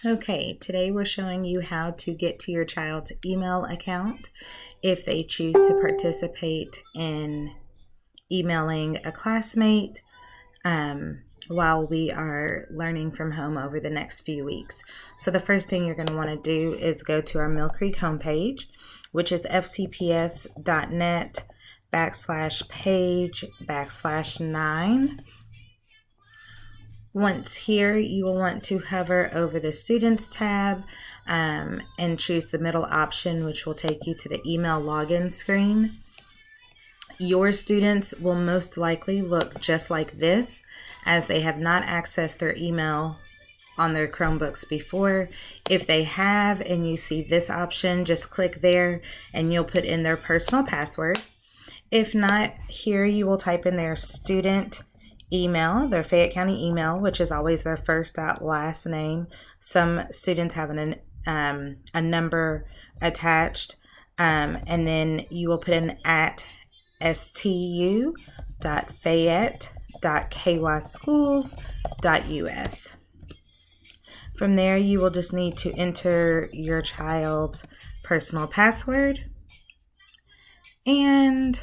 Okay, today we're showing you how to get to your child's email account if they choose to participate in emailing a classmate while we are learning from home over the next few weeks. So the first thing you're going to want to do is go to our Mill Creek homepage, which is fcps.net/page/9. Once here, you will want to hover over the Students tab and choose the middle option, which will take you to the email login screen. Your students will most likely look just like this, as they have not accessed their email on their Chromebooks before. If they have and you see this option, just click there and you'll put in their personal password. If not, here you will type in their student email, their Fayette County email, which is always their first last name. Some students have a number attached, and then you will put in at stu.fayette.kyschools.us. From there, you will just need to enter your child's personal password, and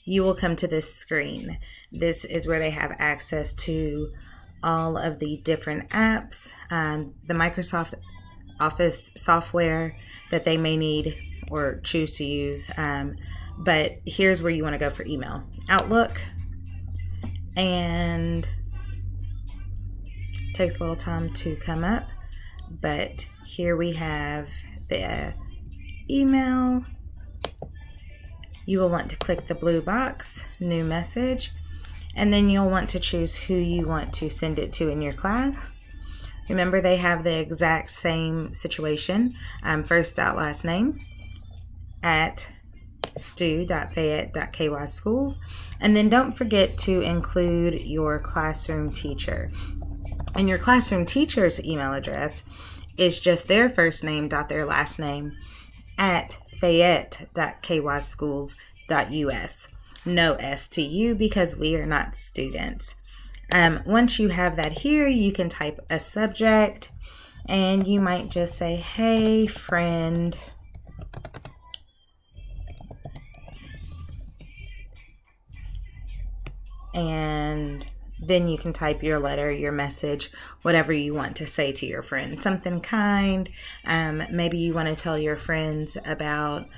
you will come to this screen. This is where they have access to all of the different apps, the Microsoft Office software that they may need or choose to use. But here's where you want to go for email. Outlook, and it takes a little time to come up, but here we have the email. You will want to click the blue box, new message, and then you'll want to choose who you want to send it to in your class. Remember, they have the exact same situation, first last name at stu.fayette.kyschools, and then don't forget to include your classroom teacher. And your classroom teacher's email address is just their first name dot their last name at fayette.kyschools.us. No STU, because we are not students. Once you have that here, you can type a subject, and you might just say, "Hey friend, and then you can type your letter, your message, whatever you want to say to your friend. Something kind. Maybe you want to tell your friends about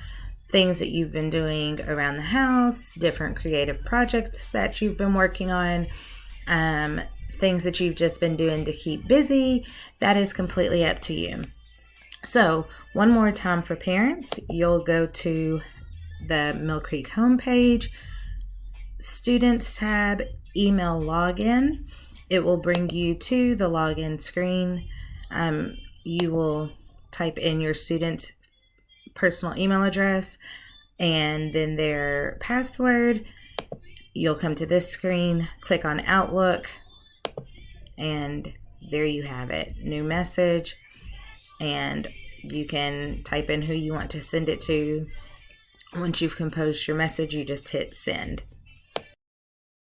things that you've been doing around the house, different creative projects that you've been working on, things that you've just been doing to keep busy. That is completely up to you. So one more time for parents, you'll go to the Mill Creek homepage, Students tab, email login. It will bring you to the login screen. You will type in your student's personal email address and then their password. You'll come to this screen, click on Outlook, and there you have it. New message, and you can type in who you want to send it to. Once you've composed your message, you just hit send.